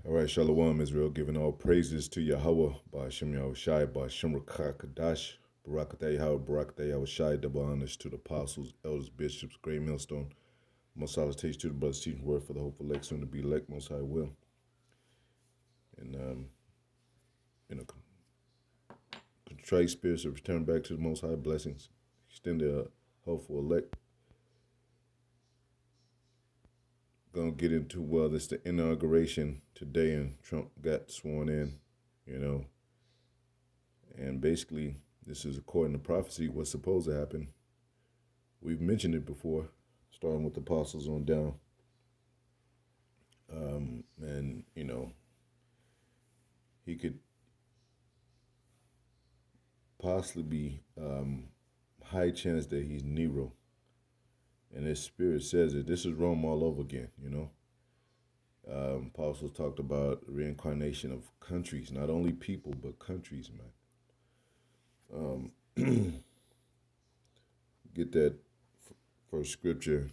All right, Shalom, Israel, giving all praises to Yahweh, Ba'ashem Yahushai, Ba'ashem Rakakadash, Barakatah Yahweh, Barakatah Yahushai, double honors to the apostles, elders, bishops, great millstone, most salutations to the brothers teaching word for the hopeful elect, soon to be elect, most high will. And, you know, contrite spirits of return back to the most high blessings, extend the hopeful elect. Gonna get into, well, this the inauguration today, and Trump got sworn in, and basically, this is according to prophecy, what's supposed to happen. We've mentioned it before, starting with the apostles on down. And, he could possibly be high chance that he's Nero. And his spirit says it. This is Rome all over again, Apostles talked about reincarnation of countries, not only people, but countries, man. Get that first scripture.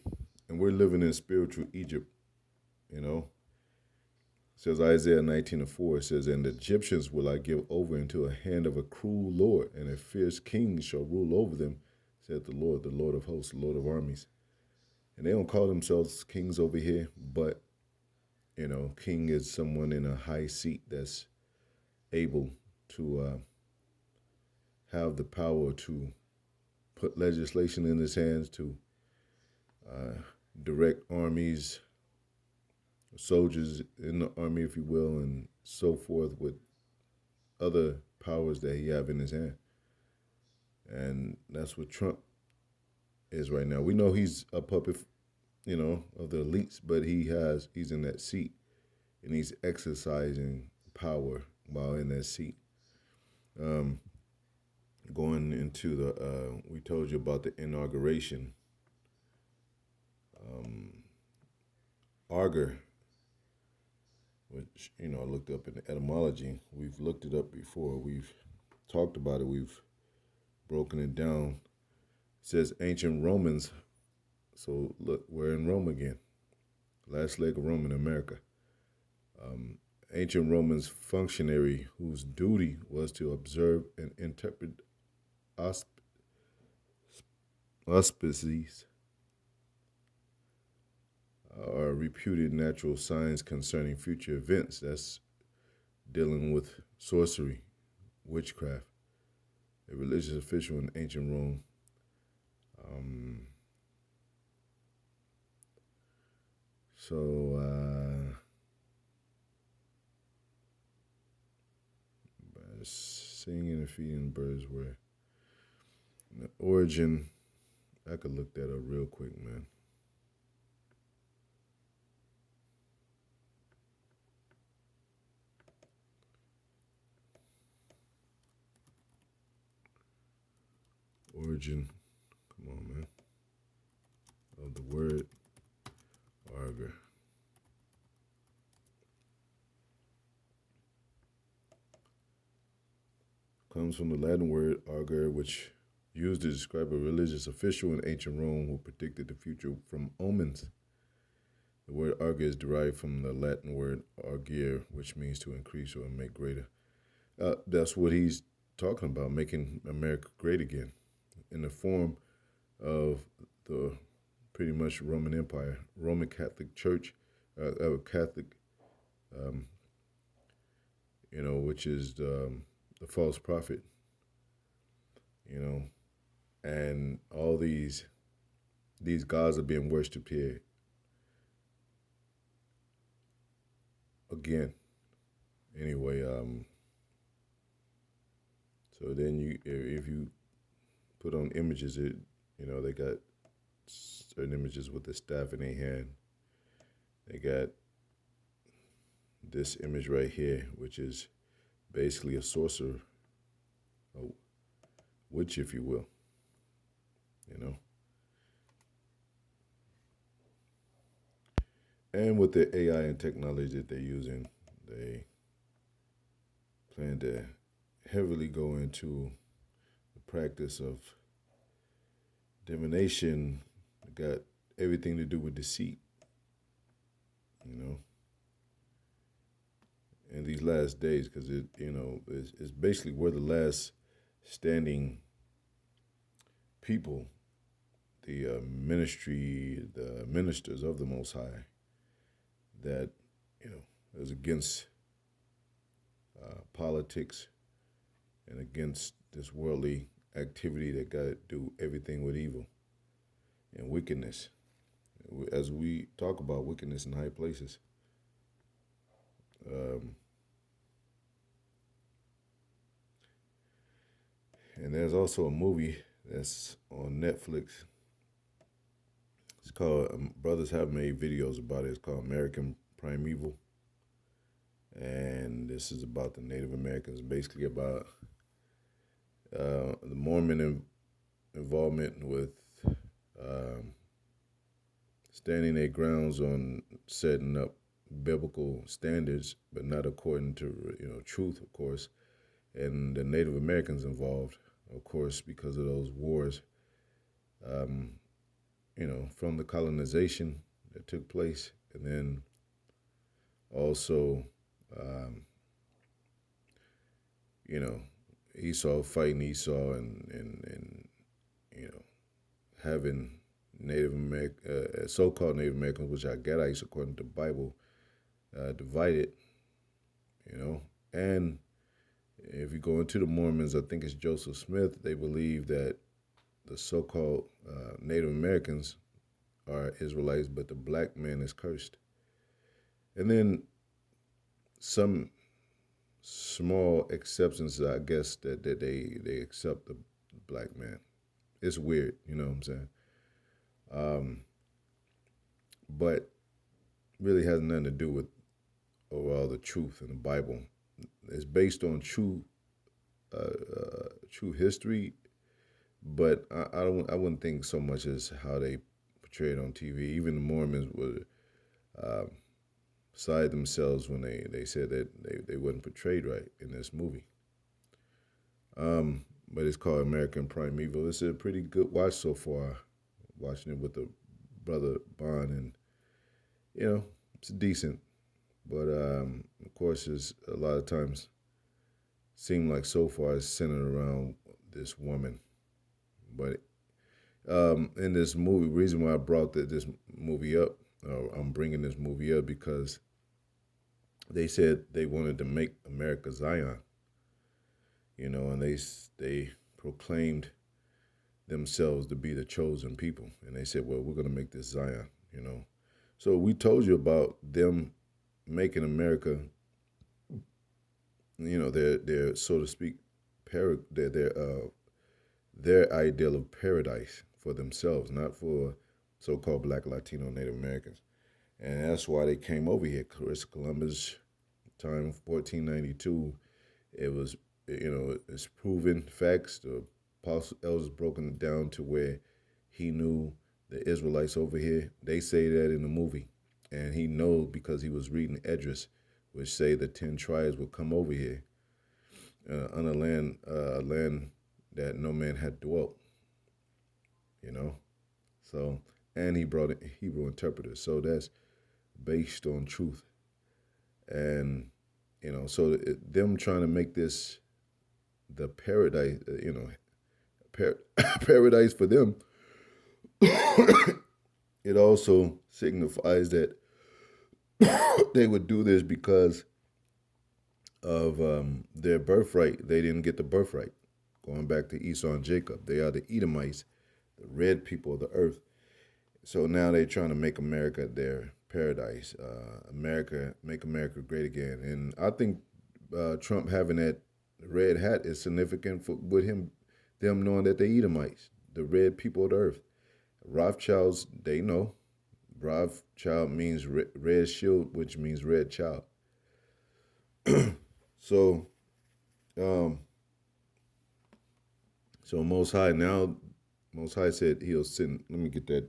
And we're living in spiritual Egypt, It says Isaiah 19:4, it says, "And the Egyptians will I give over into a hand of a cruel Lord, and a fierce king shall rule over them, said the Lord of hosts, the Lord of armies." And they don't call themselves kings over here, but, king is someone in a high seat that's able to have the power to put legislation in his hands, to direct armies, soldiers in the army, if you will, and so forth, with other powers that he have in his hand. And that's what Trump is right now. We know he's a puppet, of the elites, but he's in that seat, and he's exercising power while in that seat. Going into we told you about the inauguration. Arger, which, I looked up in the etymology. We've looked it up before. We've talked about it. We've broken it down. It says ancient Romans. So look, we're in Rome again. Last leg of Rome in America. Ancient Romans functionary whose duty was to observe and interpret auspices are reputed natural signs concerning future events. That's dealing with sorcery, witchcraft. A religious official in ancient Rome. Singing and feeding birds were the origin. I could look that up real quick, man. Origin, come on, man, of the word arger. Comes from the Latin word arger, which used to describe a religious official in ancient Rome who predicted the future from omens. The word arger is derived from the Latin word argere, which means to increase or make greater. That's what he's talking about, making America great again, in the form of the pretty much Roman Empire, Roman Catholic Church, Catholic, which is the false prophet, and all these gods are being worshipped here again. Anyway, so then if you put on images, they got certain images with the staff in their hand. They got this image right here, which is basically a sorcerer, a witch, if you will, And with the AI and technology that they're using, they plan to heavily go into the practice of divination. Got everything to do with deceit, last days, because it's basically we're the last standing people, the ministry, the ministers of the Most High, that is against politics and against this worldly activity that got to do everything with evil and wickedness. As we talk about wickedness in high places, and there's also a movie that's on Netflix. It's called, brothers have made videos about it. It's called American Primeval. And this is about the Native Americans, basically about the Mormon involvement with standing their grounds on setting up biblical standards, but not according to truth, of course, and the Native Americans involved, of course, because of those wars, from the colonization that took place, and then also, Esau fighting Esau, and having Native American, so-called Native Americans, which are Gadites according to the Bible, divided, and if you go into the Mormons, I think it's Joseph Smith, they believe that the so-called Native Americans are Israelites, but the black man is cursed. And then some small exceptions, I guess, that they accept the black man. It's weird, you know what I'm saying? But really has nothing to do with overall the truth in the Bible. It's based on true history, but I wouldn't think so much as how they portray it on TV. Even the Mormons would side themselves when they said that they wasn't portrayed right in this movie. But it's called American Primeval. It's a pretty good watch so far, watching it with the brother Bond, and it's decent. But of course, it's a lot of times seem like so far it's centered around this woman. But in this movie, reason why I brought this movie up, I'm bringing this movie up because they said they wanted to make America Zion, and they proclaimed themselves to be the chosen people, and they said, well, we're going to make this Zion, So we told you about them making America, their so to speak, their ideal of paradise for themselves, not for so-called Black, Latino, Native Americans. And that's why they came over here. Chris Columbus, time 1492, it was, it's proven facts. The Apostle Elders broken it down to where he knew the Israelites over here. They say that in the movie. And he knows because he was reading Esdras, which say the 10 tribes would come over here on a land that no man had dwelt, So, and he brought in Hebrew interpreters. So that's based on truth. And, so them trying to make this the paradise, paradise for them, it also signifies that they would do this because of their birthright. They didn't get the birthright. Going back to Esau and Jacob, they are the Edomites, the red people of the earth. So now they're trying to make America their paradise. Make America great again. And I think Trump having that red hat is significant with them knowing that they're Edomites, the red people of the earth. Rothschilds, they know. Rothschild means red shield, which means red child. So Most High said he'll send, let me get that,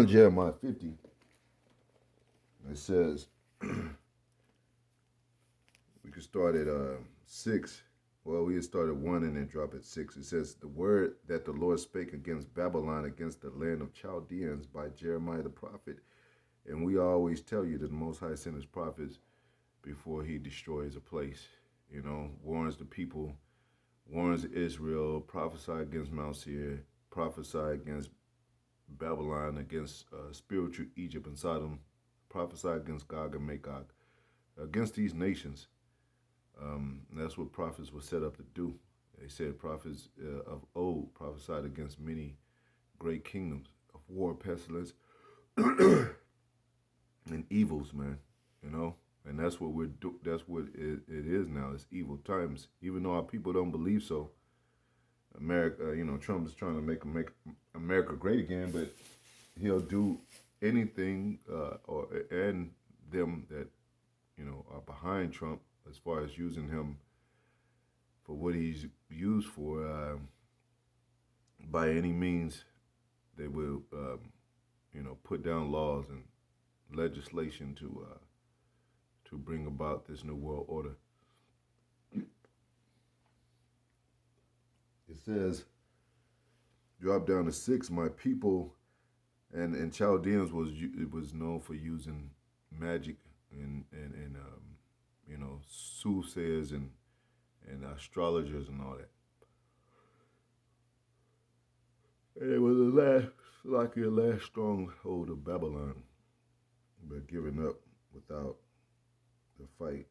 Jeremiah 50. It says, we could start at 6. Well, we start at 1 and then drop at 6. It says, the word that the Lord spake against Babylon, against the land of Chaldeans by Jeremiah the prophet. And we always tell you that the Most High sent his prophets before he destroys a place. You know, warns the people, warns Israel, prophesy against Mount Seir, prophesy against Babylon, against spiritual Egypt and Sodom, prophesy against Gog and Magog, against these nations. That's what prophets were set up to do. They said prophets of old prophesied against many great kingdoms of war, pestilence, and evils, man. You know, and that's what that's what it is now. It's evil times. Even though our people don't believe so, America, Trump is trying to make America great again, but he'll do anything, and them that are behind Trump as far as using him for what he's used for. By any means, they will, put down laws and legislation to bring about this new world order. It says, drop down to 6. My people, and Chaldeans was known for using magic and soothsayers and astrologers and all that. And it was the last stronghold of Babylon, but given up without the fight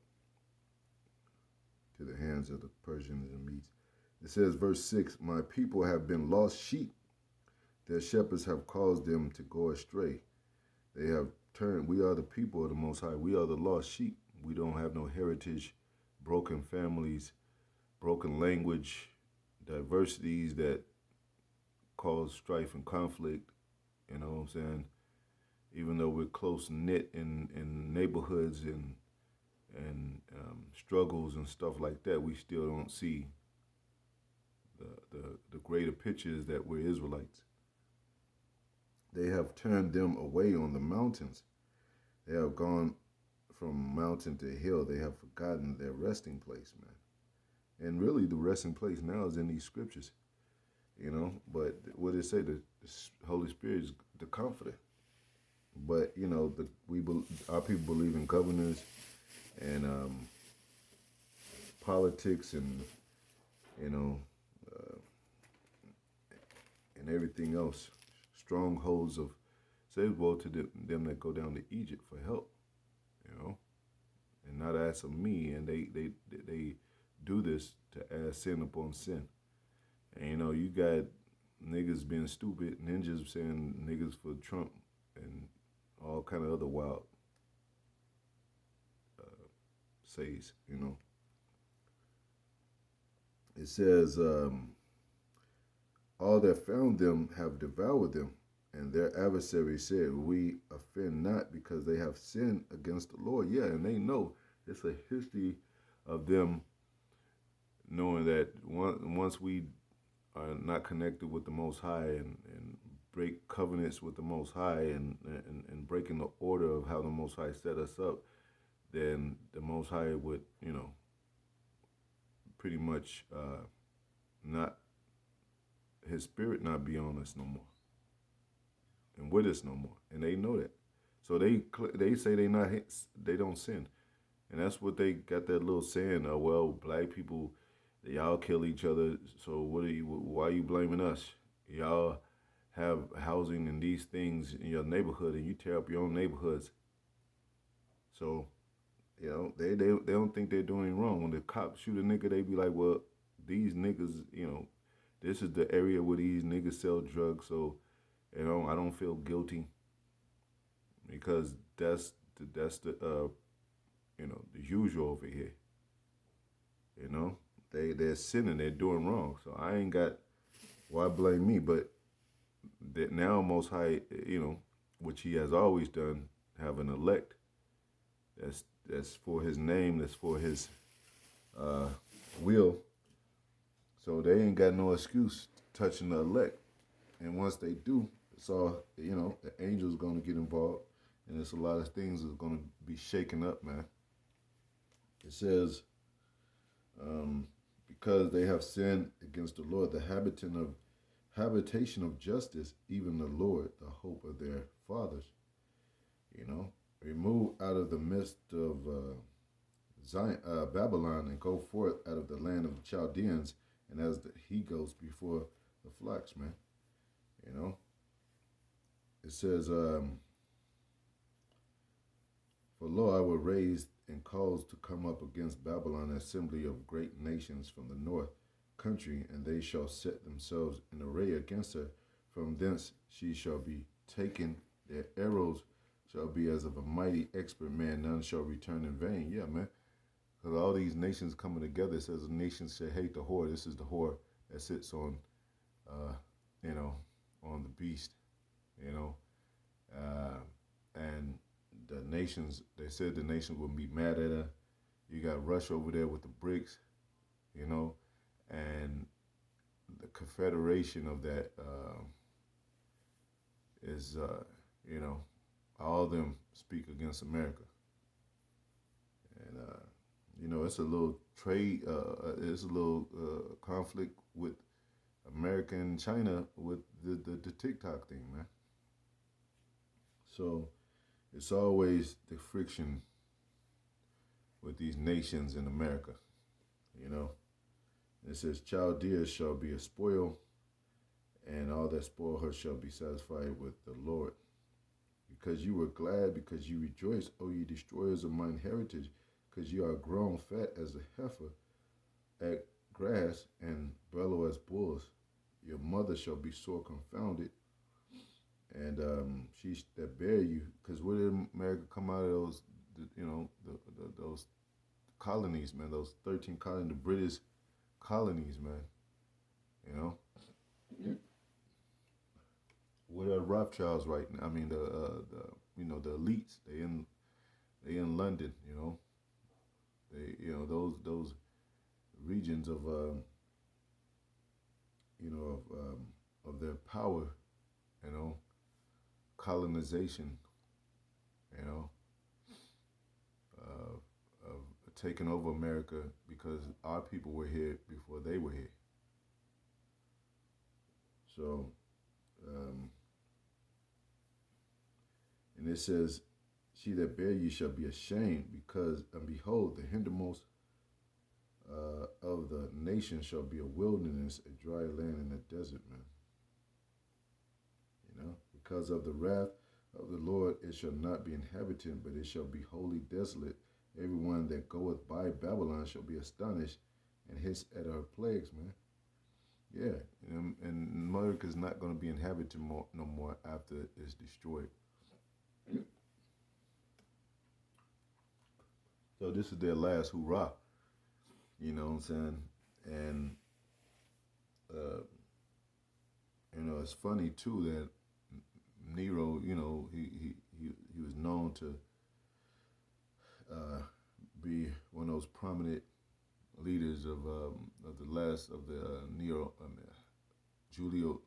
to the hands of the Persians and Medes. It says, verse 6, my people have been lost sheep. Their shepherds have caused them to go astray. They have turned, we are the people of the Most High. We are the lost sheep. We don't have no heritage, broken families, broken language, diversities that cause strife and conflict. You know what I'm saying? Even though we're close knit in neighborhoods and struggles and stuff like that, we still don't see the greater pictures that we're Israelites. They have turned them away on the mountains. They have gone from mountain to hill. They have forgotten their resting place, man. And really, the resting place now is in these scriptures, But what it say? The Holy Spirit is the Comforter. But our people believe in governors and politics and and everything else. Strongholds of says woe to them that go down to Egypt for help, and not ask of me. And they do this to add sin upon sin. And you got niggas being stupid, ninjas saying niggas for Trump, and all kind of other wild says, It says, all that found them have devoured them, and their adversaries said, we offend not because they have sinned against the Lord. Yeah, and they know. It's a history of them knowing that once we are not connected with the Most High and break covenants with the Most High and breaking the order of how the Most High set us up, then the Most High would, pretty much not, his spirit not be on us no more and with us no more. And they know that. So they say they don't sin. And that's what they got that little saying, well, black people, y'all kill each other, so why are you blaming us? Y'all have housing and these things in your neighborhood and you tear up your own neighborhoods. So, they don't think they're doing wrong. When the cops shoot a nigga, they be like, well, these niggas, this is the area where these niggas sell drugs, so, I don't feel guilty because that's the the usual over here. They're sinning, they're doing wrong. So I ain't got why blame me, but that now Most High, which he has always done, have an elect. That's for his name, that's for his will. So they ain't got no excuse touching the elect. And once they do, it's all, the angel's gonna get involved, and there's a lot of things that's gonna be shaken up, man. It says, because they have sinned against the Lord, the habitation of justice, even the Lord, the hope of their fathers. Remove out of the midst of Babylon and go forth out of the land of the Chaldeans, and as he goes before the flocks, man. You know, it says, "For lo, I will raise and cause to come up against Babylon an assembly of great nations from the north country, and they shall set themselves in array against her. From thence she shall be taken. Their arrows shall be as of a mighty expert man. None shall return in vain." Yeah, man. Because all these nations coming together, it says the nations shall hate the whore. This is the whore that sits on, uh, you know, on the beast, you know. And the nations, they said the nations will be mad at her. You got Russia over there with the BRICS, you know, and the confederation of that is, you know, all of them speak against America. And, you know, it's a little trade, it's a little conflict with America and China with the TikTok thing, man. So it's always the friction with these nations in America, you know. It says, Chaldea shall be a spoil, and all that spoil her shall be satisfied with the Lord. Because you were glad, because you rejoice, O ye destroyers of mine heritage, because you are grown fat as a heifer at grass and bellow as bulls. Your mother shall be sore confounded, and she that bear you. Because where did America come out of those, you know, those colonies, man? Those 13 colonies, the British colonies, man. You know, where are Rothschilds right now? I mean, the you know, the elites. They in London. You know, those regions of you know of their power. You know, colonization. You know, of taking over America because our people were here before they were here. So, and it says, "She that bear you shall be ashamed, because and behold, the hindermost of the nation shall be a wilderness, a dry land, and a desert, man." You know, because of the wrath of the Lord, it shall not be inhabited, but it shall be wholly desolate. Everyone that goeth by Babylon shall be astonished and hiss at her plagues, man. Yeah, and America is not going to be inhabited no more after it's destroyed. So this is their last hurrah. You know what I'm saying? And uh, you know, it's funny too that Nero, you know, he was known to uh, be one of those prominent leaders of the last of the Nero, Julio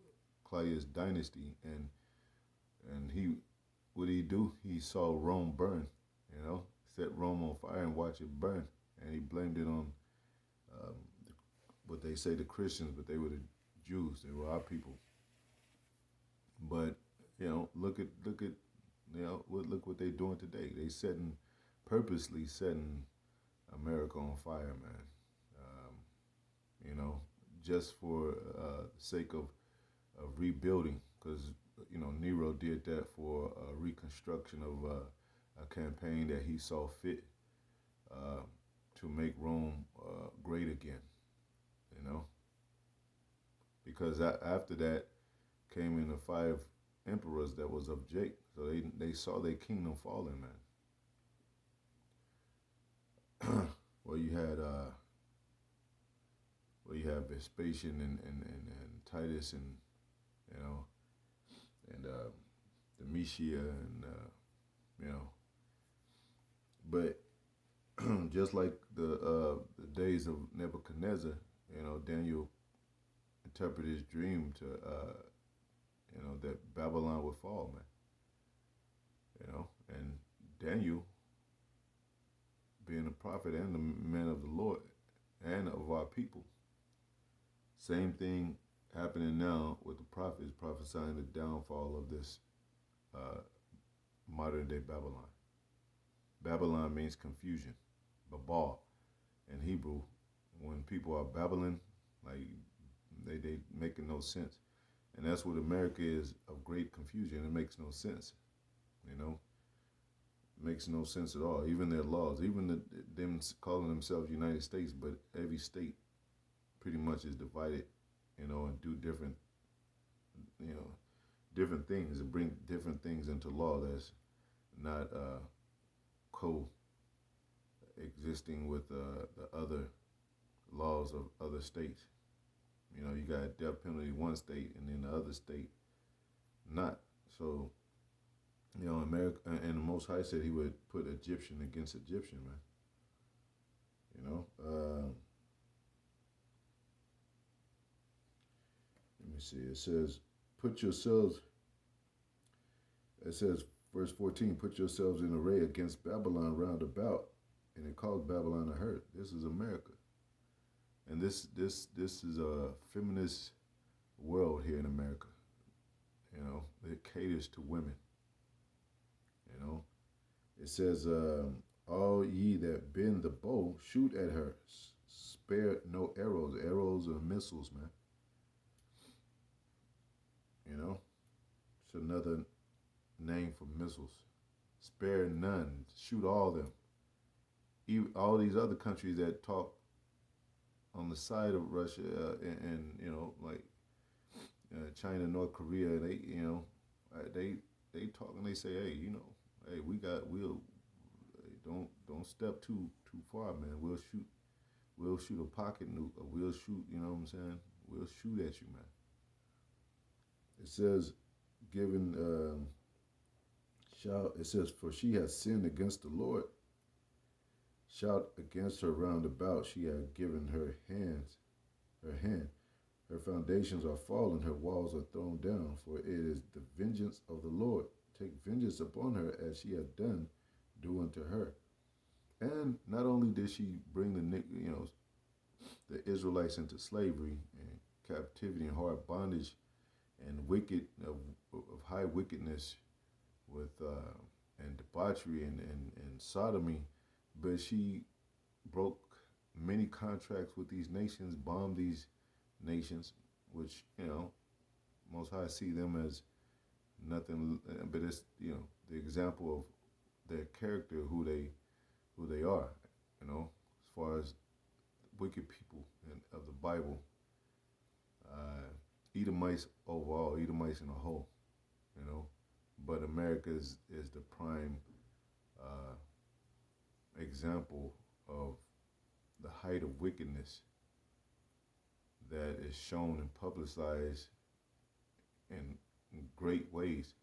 Claudius dynasty, and he, what did he do? He saw Rome burn, you know, set Rome on fire and watch it burn, and he blamed it on um, what they say the Christians, but they were the Jews. They were our people. But you know, look at you know look what they're doing today. They purposely setting America on fire, man. Um, you know, just for the sake of rebuilding, because you know Nero did that for a reconstruction of a campaign that he saw fit uh, to make Rome great again. You know, because after that came in the five emperors that was of Jake, so they saw their kingdom falling, man. well, you had Vespasian and Titus and you know and Domitia and you know, but just like the days of Nebuchadnezzar, you know, Daniel interpreted his dream to you know that Babylon would fall, man. You know, and Daniel, being a prophet and the man of the Lord and of our people, same thing happening now with the prophets prophesying the downfall of this uh, modern day Babylon. Babylon means confusion. Babal in Hebrew. When people are babbling, like they making no sense, and that's what America is, of great confusion. It makes no sense, you know. It makes no sense at all. Even their laws, even them calling themselves United States, but every state pretty much is divided, and do different, you know, different things and bring different things into law that's not co-existing with the other laws of other states. You got death penalty in one state and then the other state not. So, America and the Most High said He would put Egyptian against Egyptian, man. Let me see. It says, "Put yourselves." It says, verse 14, "Put yourselves in array against Babylon round about," and it calls Babylon a hurt. This is America, and this is a feminist world here in America. It caters to women. You know, it says, "All ye that bend the bow, shoot at her. Spare no arrows." Arrows are missiles, man. It's another name for missiles. Spare none. Shoot all them. Even all these other countries that talk on the side of Russia, and like China, North Korea, they talk and they say, hey, hey, don't step too far, man. We'll shoot a pocket nuke, or we'll shoot, you know what I'm saying? We'll shoot at you, man. It says, given shout. It says, "For she has sinned against the Lord. Shout against her round about. She hath given her hand. Her foundations are fallen, her walls are thrown down, for it is the vengeance of the Lord. Take vengeance upon her as she hath done, do unto her." And not only did she bring the Israelites into slavery and captivity and hard bondage and of high wickedness with and debauchery and sodomy, but she broke many contracts with these nations, bombed these nations, which Most High see them as nothing, but it's the example of their character, who they are, as far as wicked people of the Bible. Edomites overall, Edomites in a whole, but America is the prime example of the height of wickedness that is shown and publicized in great ways.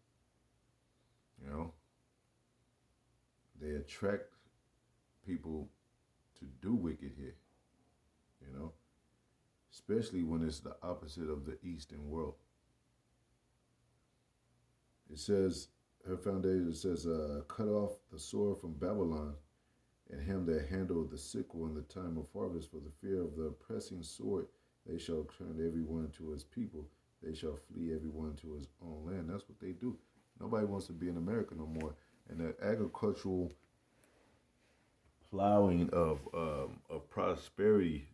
They attract people to do wicked here, especially when it's the opposite of the Eastern world. It says, her foundation says, "Cut off the sword from Babylon, and him that handled the sickle in the time of harvest, for the fear of the pressing sword. They shall turn everyone to his people. They shall flee everyone to his own land." That's what they do. Nobody wants to be in America no more. And the agricultural plowing of prosperity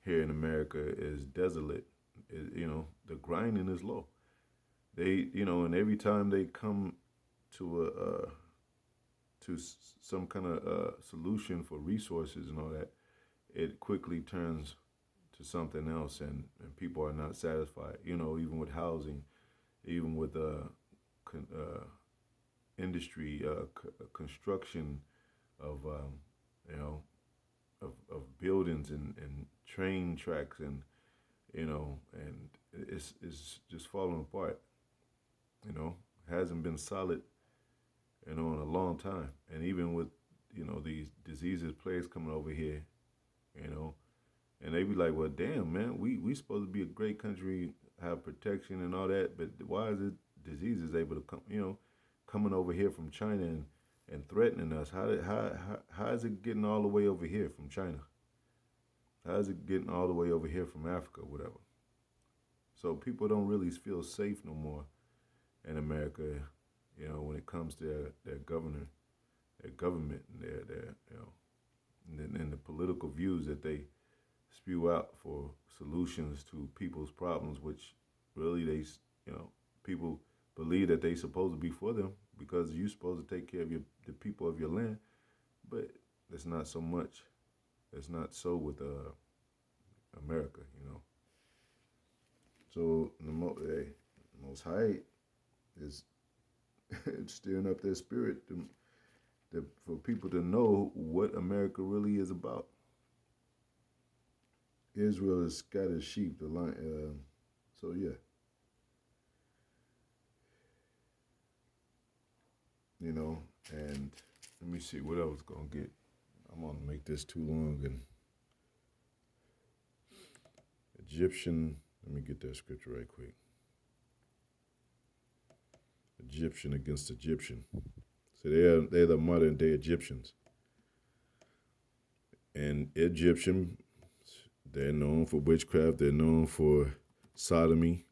here in America is desolate. The grinding is low. They, and every time they come to some kind of solution for resources and all that, it quickly turns to something else, and people are not satisfied. Even with housing, even with industry, construction of of buildings and train tracks, and and it's just falling apart. Hasn't been solid, in a long time. And even with these diseases, plagues coming over here, and they be like, well, damn, man, we supposed to be a great country, have protection and all that, but why is it diseases able to come, coming over here from China and threatening us? How is it getting all the way over here from China? How is it getting all the way over here from Africa, whatever? So people don't really feel safe no more in America, when it comes to their government, and views that they spew out for solutions to people's problems, which really people believe that they supposed to be for them because you're supposed to take care of the people of your land, but that's not so much. That's not so with America, So the Most High is stirring up their spirit for people to know what America really is about. Israel is scattered sheep. The line. So yeah, And let me see what else gonna get. I'm gonna make this too long. And Egyptian. Let me get that scripture right quick. Egyptian against Egyptian. So they're the modern day Egyptians. And Egyptian, they're known for witchcraft. They're known for sodomy.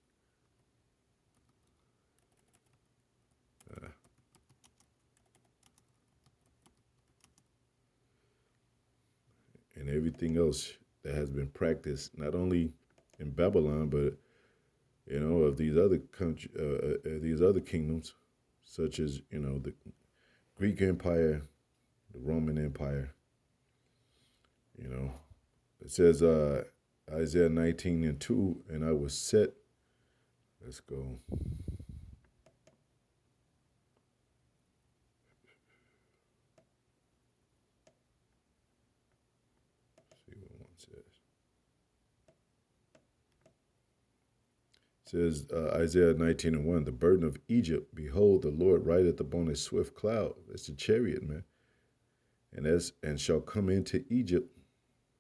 And everything else that has been practiced, not only in Babylon, but of these other these other kingdoms, such as the Greek Empire, the Roman Empire. It says Isaiah 19:2, and I was set. Let's go. See what one says. It says Isaiah 19:1, the burden of Egypt, behold, the Lord rideth upon a swift cloud. That's a chariot, man. And shall come into Egypt,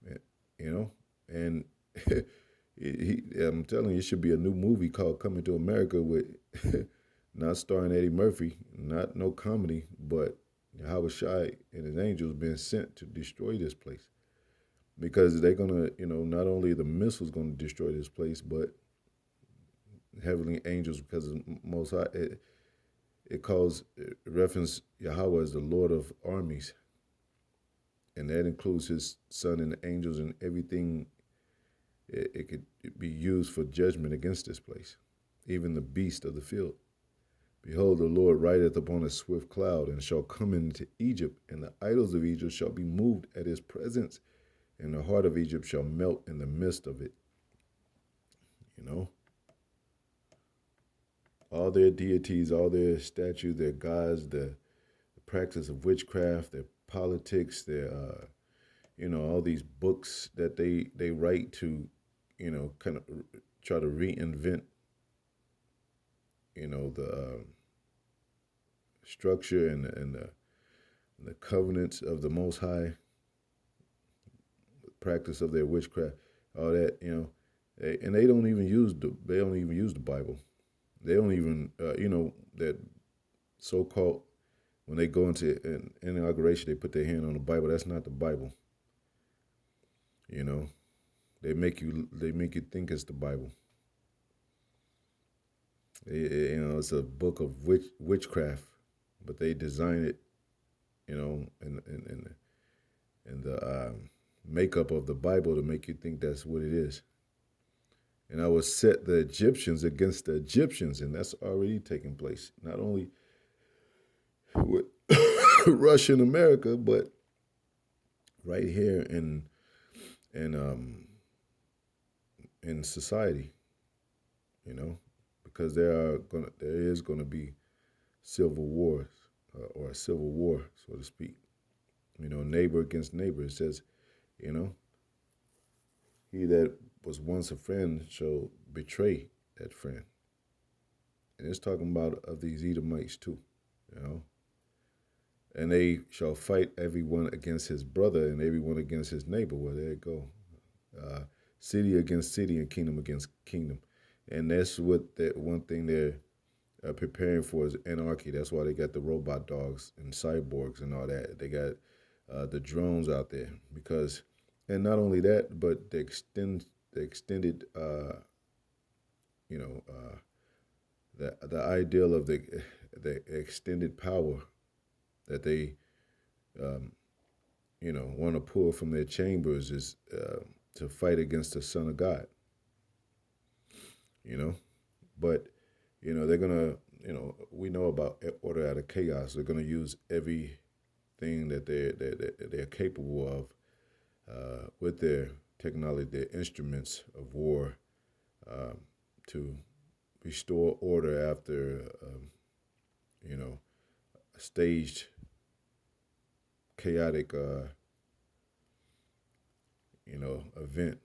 and I'm telling you, it should be a new movie called Coming to America with not starring Eddie Murphy, not no comedy, but Howard Shai and his angels being sent to destroy this place. Because they're gonna, not only the missiles gonna destroy this place, but heavenly angels, because of Most High, it calls reference Yahweh as the Lord of armies. And that includes his son and the angels and everything. It could be used for judgment against this place, even the beast of the field. Behold, the Lord rideth upon a swift cloud, and shall come into Egypt, and the idols of Egypt shall be moved at his presence, and the heart of Egypt shall melt in the midst of it. All their deities, all their statues, their gods, the practice of witchcraft, their politics, their all these books that they write to, kind of try to reinvent, the structure and the covenants of the Most High, the practice of their witchcraft, all that, and they don't even use the Bible. They don't even that so-called, when they go into an inauguration, they put their hand on the Bible. That's not the Bible. They make you think it's the Bible. It's a book of witchcraft, but they design it, in the makeup of the Bible to make you think that's what it is. And I will set the Egyptians against the Egyptians, and that's already taking place. Not only with Russia and America, but right here in society, because there is gonna be civil wars or a civil war, so to speak. Neighbor against neighbor. It says, he that was once a friend shall betray that friend. And it's talking about of these Edomites too, And they shall fight everyone against his brother and everyone against his neighbor. Well, there you go. City against city and kingdom against kingdom. And that's what one thing they're preparing for is anarchy. That's why they got the robot dogs and cyborgs and all that. They got the drones out there and not only that, but the extended, the ideal of the extended power that they want to pull from their chambers is to fight against the Son of God. You know, but they're gonna. We know about order out of chaos. They're gonna use everything that they're capable of with their technology, their instruments of war, to restore order after, a staged, chaotic, event.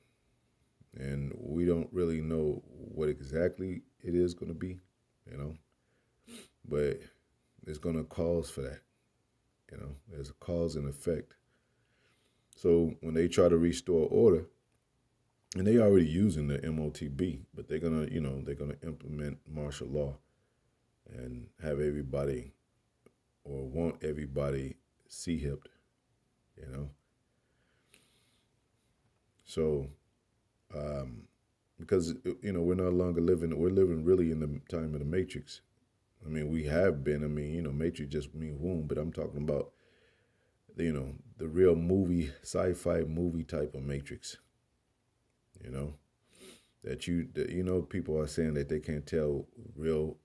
And we don't really know what exactly it is going to be, you know, but it's going to cause for that. There's a cause and effect. So when they try to restore order, and they already using the MOTB, but they're gonna implement martial law and have everybody or want everybody hipped, you know. So because we're no longer we're living really in the time of the Matrix. I mean, we have been. I mean, Matrix just means womb, but I'm talking about the real movie, sci-fi movie type of Matrix. That people are saying that they can't tell real